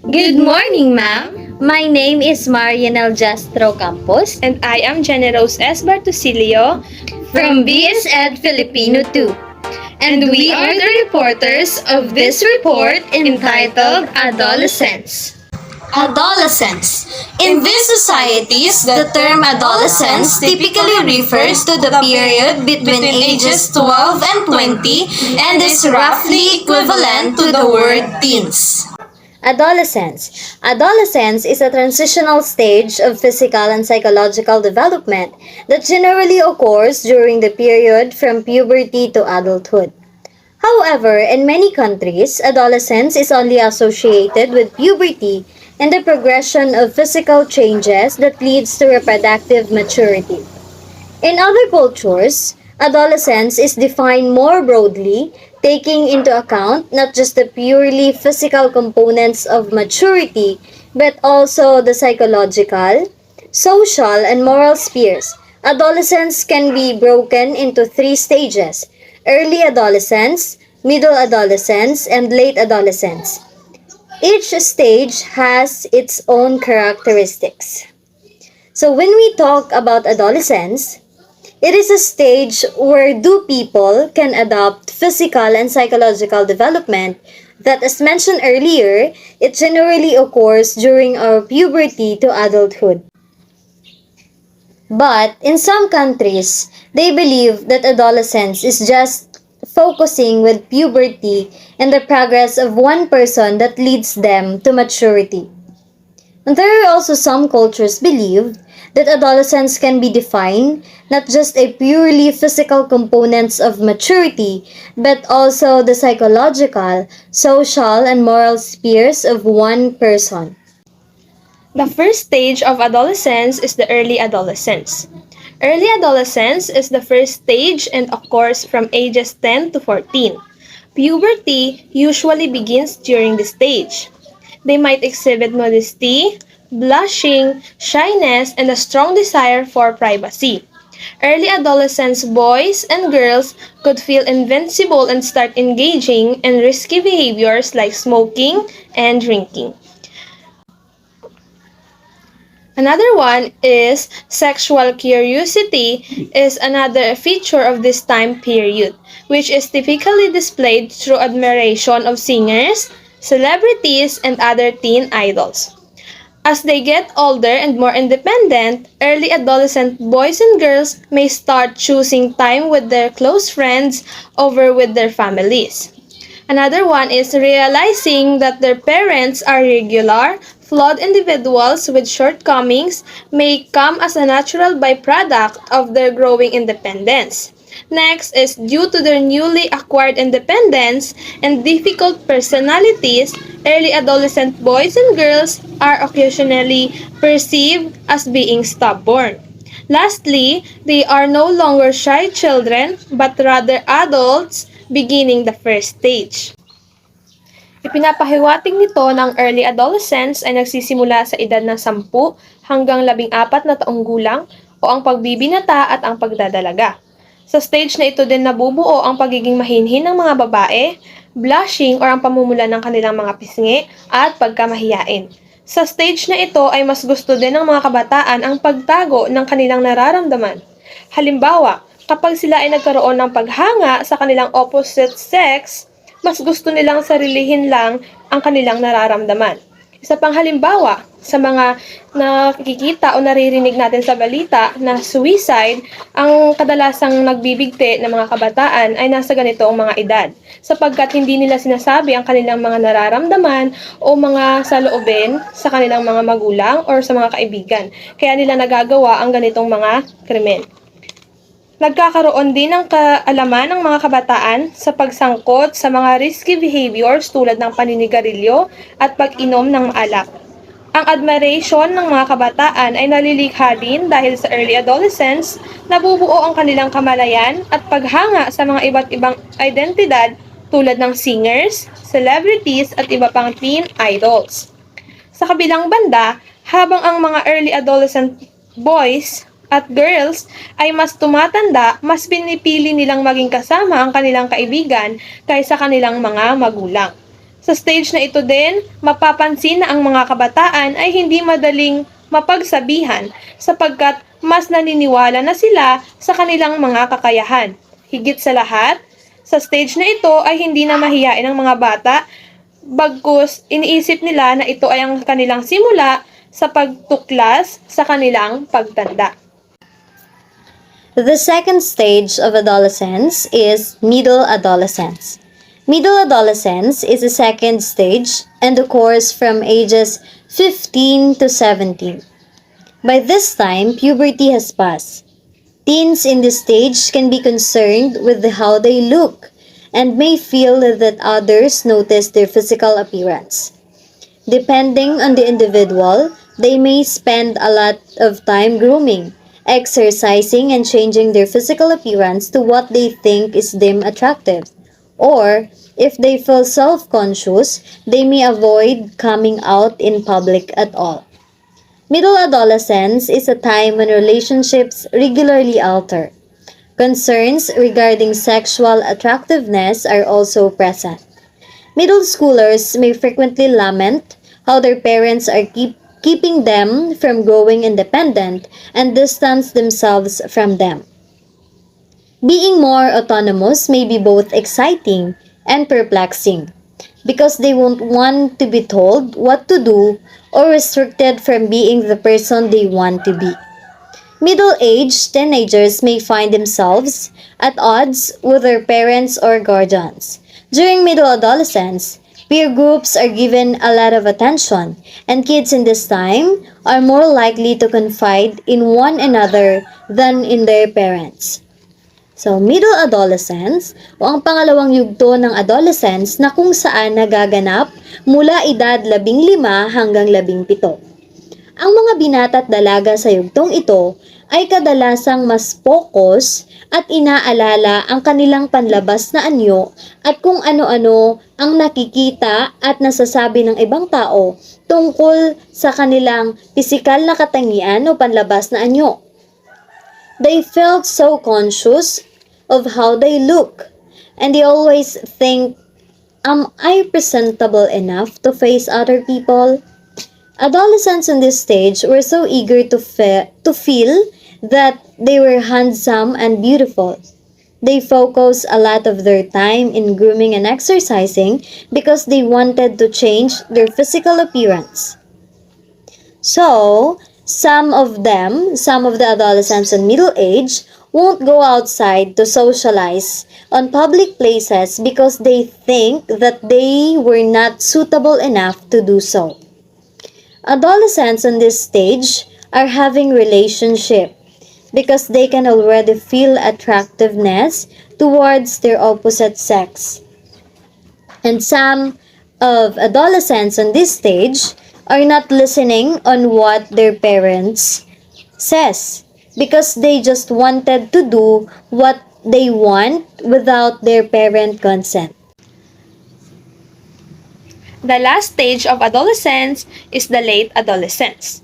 Good morning, ma'am. My name is Marianel Jastro Campos And I am Generous S. Bartosilio. from BSED Filipino 2. And we are the reporters of this report entitled Adolescence. Adolescence. In these societies, the term adolescence typically refers to the period between ages 12 and 20 and is roughly equivalent to the word teens. Adolescence. Adolescence is a transitional stage of physical and psychological development that generally occurs during the period from puberty to adulthood. However, in many countries, adolescence is only associated with puberty and the progression of physical changes that leads to reproductive maturity. In other cultures, adolescence is defined more broadly, taking into account not just the purely physical components of maturity, but also the psychological, social, and moral spheres. Adolescence can be broken into three stages: early adolescence, middle adolescence, and late adolescence. Each stage has its own characteristics. So when we talk about adolescence, it is a stage where two people can adopt physical and psychological development that, as mentioned earlier, it generally occurs during our puberty to adulthood. But in some countries, they believe that adolescence is just focusing with puberty and the progress of one person that leads them to maturity. And there are also some cultures believe that adolescence can be defined not just a purely physical components of maturity, but also the psychological, social, and moral spheres of one person. The first stage of adolescence is the early adolescence. Early adolescence is the first stage and occurs from ages 10 to 14. Puberty usually begins during this stage. They might exhibit modesty, blushing, shyness, and a strong desire for privacy. Early adolescence boys and girls could feel invincible and start engaging in risky behaviors like smoking and drinking. Another one is sexual curiosity is another feature of this time period, which is typically displayed through admiration of singers, celebrities, and other teen idols. As they get older and more independent, early adolescent boys and girls may start choosing time with their close friends over with their families. Another one is realizing that their parents are regular, flawed individuals with shortcomings may come as a natural byproduct of their growing independence. Next is due to their newly acquired independence and difficult personalities, early adolescent boys and girls are occasionally perceived as being stubborn. Lastly, they are no longer shy children but rather adults beginning the first stage. Ipinapahiwatig nito ng early adolescence ay nagsisimula sa edad ng 10 hanggang 14 na taong gulang o ang pagbibinata at ang pagdadalaga. Sa stage na ito din nabubuo ang pagiging mahinhin ng mga babae, blushing or ang pamumula ng kanilang mga pisngi at pagkamahiyain. Sa stage na ito ay mas gusto din ng mga kabataan ang pagtago ng kanilang nararamdaman. Halimbawa, kapag sila ay nagkaroon ng paghanga sa kanilang opposite sex, mas gusto nilang sarilihin lang ang kanilang nararamdaman. Isa pang halimbawa, sa mga nakikita o naririnig natin sa balita na suicide, ang kadalasang nagbibigti ng mga kabataan ay nasa ganitong mga edad, sapagkat hindi nila sinasabi ang kanilang mga nararamdaman o mga saloobin sa kanilang mga magulang o sa mga kaibigan. Kaya nila nagagawa ang ganitong mga krimen. Nagkakaroon din ng kaalaman ng mga kabataan sa pagsangkot sa mga risky behaviors tulad ng paninigarilyo at pag-inom ng alak. Ang admiration ng mga kabataan ay nalilikha din dahil sa early adolescence, nabubuo ang kanilang kamalayan at paghanga sa mga iba't ibang identidad tulad ng singers, celebrities at iba pang teen idols. Sa kabilang banda, habang ang mga early adolescent boys at girls ay mas tumatanda, mas pinipili nilang maging kasama ang kanilang kaibigan kaysa kanilang mga magulang. Sa stage na ito din, mapapansin na ang mga kabataan ay hindi madaling mapagsabihan sapagkat mas naniniwala na sila sa kanilang mga kakayahan. Higit sa lahat, sa stage na ito ay hindi na mahiyain ang mga bata, bagkus iniisip nila na ito ay ang kanilang simula sa pagtuklas sa kanilang pagtanda. The second stage of adolescence is middle adolescence. Middle adolescence is the second stage and occurs from ages 15 to 17. By this time, puberty has passed. Teens in this stage can be concerned with how they look and may feel that others notice their physical appearance. Depending on the individual, they may spend a lot of time grooming, exercising, and changing their physical appearance to what they think is deemed attractive. Or, if they feel self-conscious, they may avoid coming out in public at all. Middle adolescence is a time when relationships regularly alter. Concerns regarding sexual attractiveness are also present. Middle schoolers may frequently lament how their parents are keeping them from growing independent and distance themselves from them. Being more autonomous may be both exciting and perplexing because they won't want to be told what to do or restricted from being the person they want to be. Middle-aged teenagers may find themselves at odds with their parents or guardians. During middle adolescence, peer groups are given a lot of attention, and kids in this time are more likely to confide in one another than in their parents. So, middle adolescence o ang pangalawang yugto ng adolescence na kung saan nagaganap mula edad 15 hanggang 17. Ang mga binata at dalaga sa yugtong ito ay kadalasang mas focus at inaalala ang kanilang panlabas na anyo at kung ano-ano ang nakikita at nasasabi ng ibang tao tungkol sa kanilang pisikal na katangian o panlabas na anyo. They felt so conscious of how they look, and they always think, am I presentable enough to face other people? Adolescents in this stage were so eager to feel that they were handsome and beautiful. They focus a lot of their time in grooming and exercising because they wanted to change their physical appearance. So, some of the adolescents in middle age, won't go outside to socialize on public places because they think that they were not suitable enough to do so. Adolescents in this stage are having relationship because they can already feel attractiveness towards their opposite sex. And some of adolescents in this stage are not listening on what their parents says because they just wanted to do what they want without their parent consent. The last stage of adolescence is the late adolescence.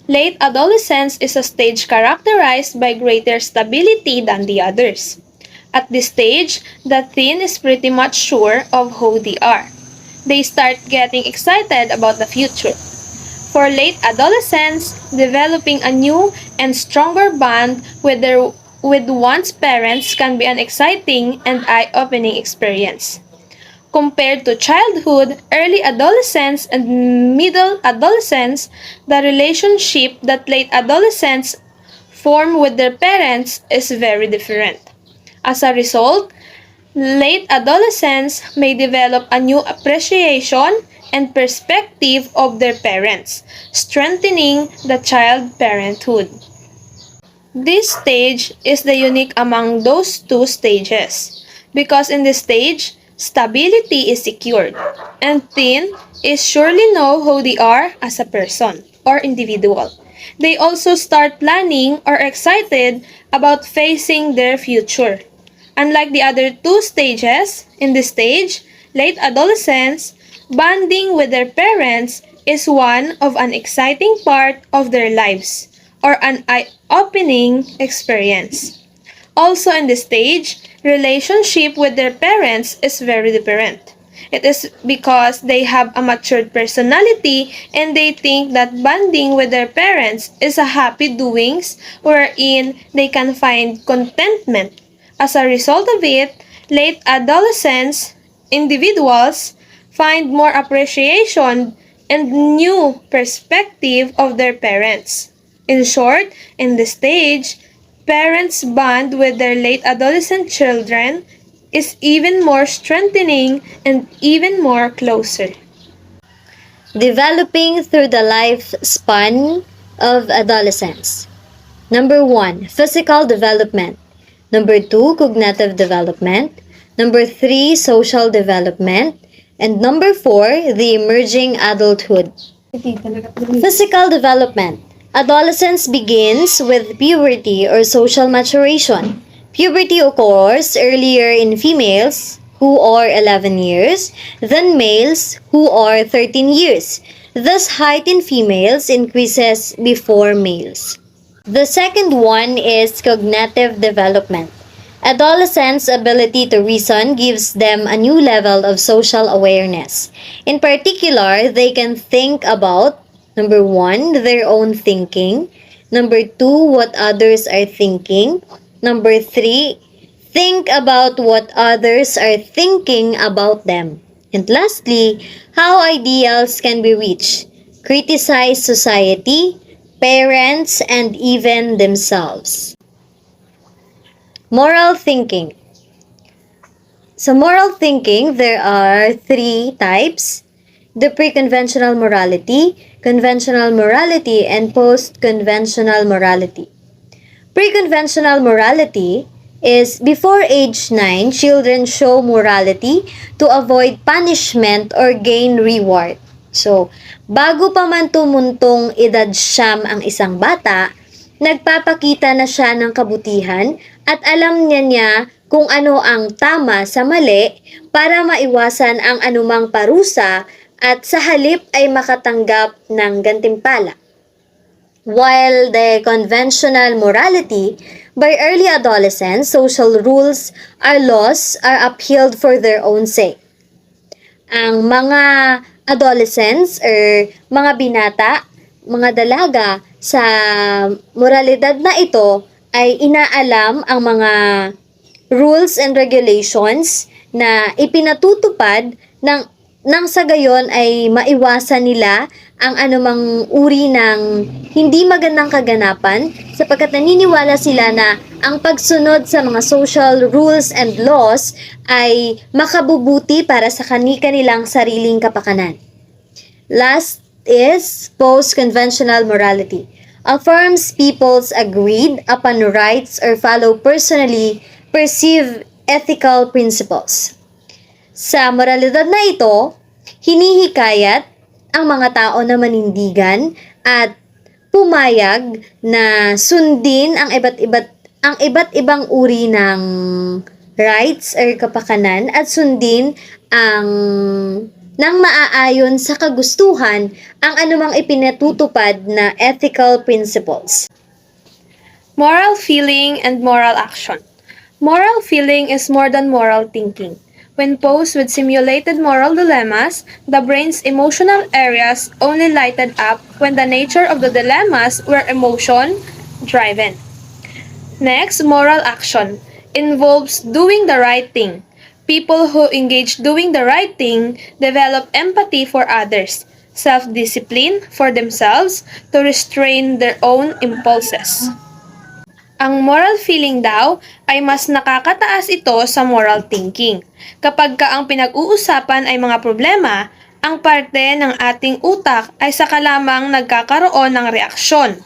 Late adolescence is a stage characterized by greater stability than the others. At this stage, the teen is pretty much sure of who they are. They start getting excited about the future. For late adolescents, developing a new and stronger bond with one's parents can be an exciting and eye-opening experience. Compared to childhood, early adolescence, and middle adolescence, the relationship that late adolescents form with their parents is very different. As a result, late adolescents may develop a new appreciation and perspective of their parents, strengthening the child parenthood. This stage is the unique among those two stages because in this stage, stability is secured, and teen is surely know who they are as a person or individual. They also start planning or excited about facing their future. Unlike the other two stages, in this stage, late adolescents, bonding with their parents is one of an exciting part of their lives or an eye-opening experience. Also in this stage, relationship with their parents is very different. It is because they have a matured personality and they think that bonding with their parents is a happy doings wherein they can find contentment. As a result of it, late adolescents, individuals find more appreciation and new perspective of their parents. In short, in this stage, parents' bond with their late adolescent children is even more strengthening and even more closer. Developing through the lifespan of adolescence. Number 1, physical development. Number 2, cognitive development. Number 3, social development. And number 4, the emerging adulthood. Physical development. Adolescence begins with puberty or social maturation. Puberty occurs earlier in females who are 11 years than males who are 13 years. Thus, height in females increases before males. The second one is cognitive development. Adolescents' ability to reason gives them a new level of social awareness. In particular, they can think about number 1, their own thinking. Number 2, what others are thinking. Number 3, think about what others are thinking about them. And lastly, how ideals can be reached. Criticize society, parents, and even themselves. Moral thinking. So moral thinking, there are 3 types. The pre-conventional morality, conventional morality, and post-conventional morality. Pre-conventional morality is before age 9, children show morality to avoid punishment or gain reward. So, bago pa man tumuntong edad siyam ang isang bata, nagpapakita na siya ng kabutihan at alam niya kung ano ang tama sa mali para maiwasan ang anumang parusa at sa halip ay makatanggap ng gantimpala. While the conventional morality, by early adolescence, social rules or laws are upheld for their own sake. Ang mga adolescents or mga binata, mga dalaga sa moralidad na ito ay inaalam ang mga rules and regulations na ipinatutupad nang sa gayon ay maiwasan nila ang anumang uri ng hindi magandang kaganapan sapagkat naniniwala sila na ang pagsunod sa mga social rules and laws ay makabubuti para sa kanilang sariling kapakanan. Last is post-conventional morality. Affirms people's agreed upon rights or follow personally perceived ethical principles. Sa moralidad na ito, hinihikayat ang mga tao na manindigan at pumayag na sundin ang iba't ibang uri ng rights or kapakanan at sundin ang nang maaayon sa kagustuhan ang anumang ipinatutupad na ethical principles. Moral feeling and moral action. Moral feeling is more than moral thinking. When posed with simulated moral dilemmas, the brain's emotional areas only lighted up when the nature of the dilemmas were emotion-driven. Next, moral action involves doing the right thing. People who engage doing the right thing develop empathy for others, self-discipline for themselves to restrain their own impulses. Ang moral feeling daw ay mas nakakataas ito sa moral thinking. Kapag ang pinag-uusapan ay mga problema, ang parte ng ating utak ay saka lamang nagkakaroon ng reaksyon.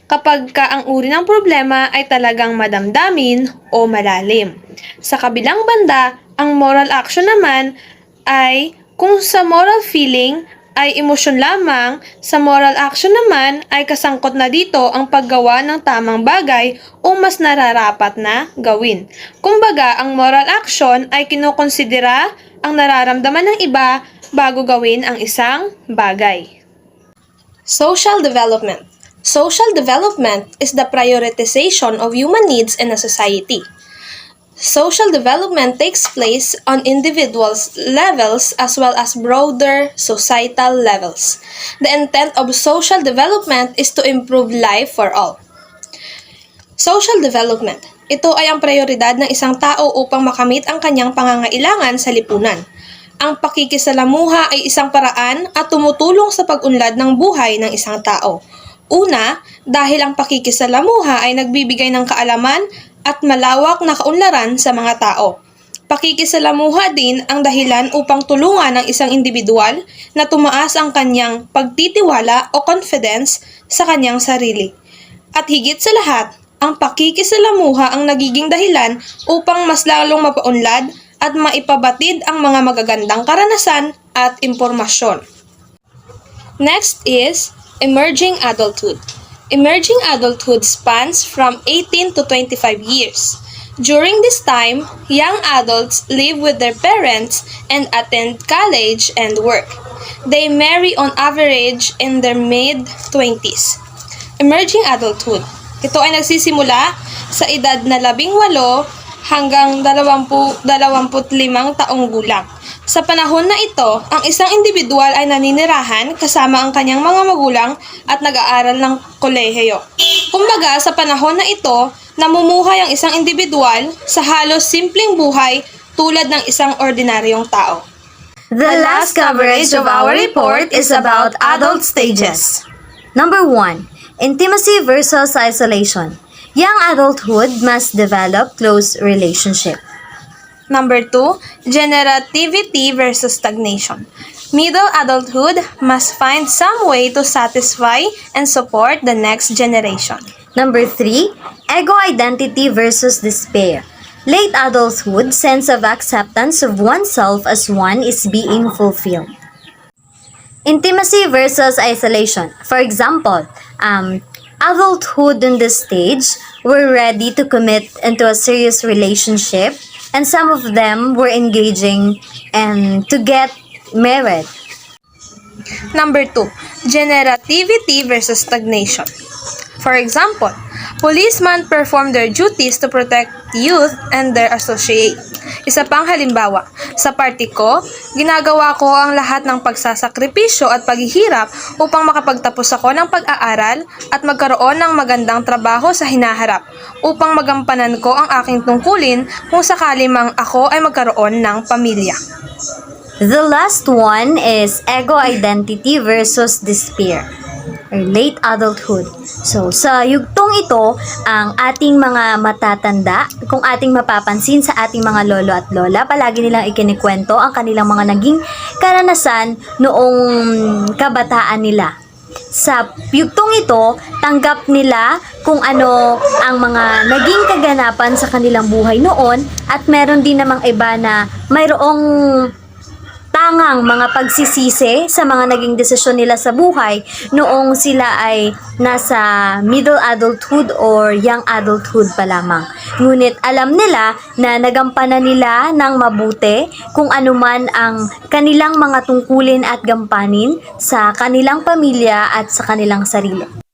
Kapag ang uri ng problema ay talagang madamdamin o malalim. Sa kabilang banda, ang moral action naman ay kung sa moral feeling ay emosyon lamang, sa moral action naman ay kasangkot na dito ang paggawa ng tamang bagay o mas nararapat na gawin. Kumbaga, ang moral action ay kinukonsidera ang nararamdaman ng iba bago gawin ang isang bagay. Social development. Social development is the prioritization of human needs in a society. Social development takes place on individuals' levels as well as broader societal levels. The intent of social development is to improve life for all. Social development. Ito ay ang prioridad ng isang tao upang makamit ang kanyang pangangailangan sa lipunan. Ang pakikisalamuha ay isang paraan at tumutulong sa pag-unlad ng buhay ng isang tao. Una, dahil ang pakikisalamuha ay nagbibigay ng kaalaman at malawak na kaunlaran sa mga tao. Pakikisalamuha din ang dahilan upang tulungan ng isang individual na tumaas ang kanyang pagtitiwala o confidence sa kanyang sarili. At higit sa lahat, ang pakikisalamuha ang nagiging dahilan upang mas lalong mapaunlad at maipabatid ang mga magagandang karanasan at impormasyon. Next is emerging adulthood. Emerging adulthood spans from 18 to 25 years. During this time, young adults live with their parents and attend college and work. They marry on average in their mid-20s. Emerging adulthood. Ito ay nagsisimula sa edad na 18 hanggang 25 taong gulang. Sa panahon na ito, ang isang individual ay naninirahan kasama ang kanyang mga magulang at nag-aaral ng kolehiyo. Kumbaga, sa panahon na ito, namumuhay ang isang individual sa halos simpleng buhay tulad ng isang ordinaryong tao. The last coverage of our report is about adult stages. Number 1. Intimacy versus isolation. Young adulthood must develop close relationship. Number 2, generativity versus stagnation. Middle adulthood must find some way to satisfy and support the next generation. Number 3, ego identity versus despair. Late adulthood, sense of acceptance of oneself as one is being fulfilled. Intimacy versus isolation. For example, adulthood in this stage were ready to commit into a serious relationship, and some of them were engaging and to get married. Number 2, generativity versus stagnation. For example, policemen perform their duties to protect youth and their associate. Isa pang halimbawa, sa party ko, ginagawa ko ang lahat ng pagsasakripisyo at paghihirap upang makapagtapos ako ng pag-aaral at magkaroon ng magandang trabaho sa hinaharap upang magampanan ko ang aking tungkulin kung sakali mang ako ay magkaroon ng pamilya. The last one is ego identity versus despair, or late adulthood. So, sa yugtong ito, ang ating mga matatanda, kung ating mapapansin sa ating mga lolo at lola, palagi nilang ikinikwento ang kanilang mga naging karanasan noong kabataan nila. Sa yugtong ito, tanggap nila kung ano ang mga naging kaganapan sa kanilang buhay noon, at meron din namang iba na mayroong tangang mga pagsisisi sa mga naging desisyon nila sa buhay noong sila ay nasa middle adulthood or young adulthood pa lamang. Ngunit alam nila na nagampanan nila ng mabuti kung anuman ang kanilang mga tungkulin at gampanin sa kanilang pamilya at sa kanilang sarili.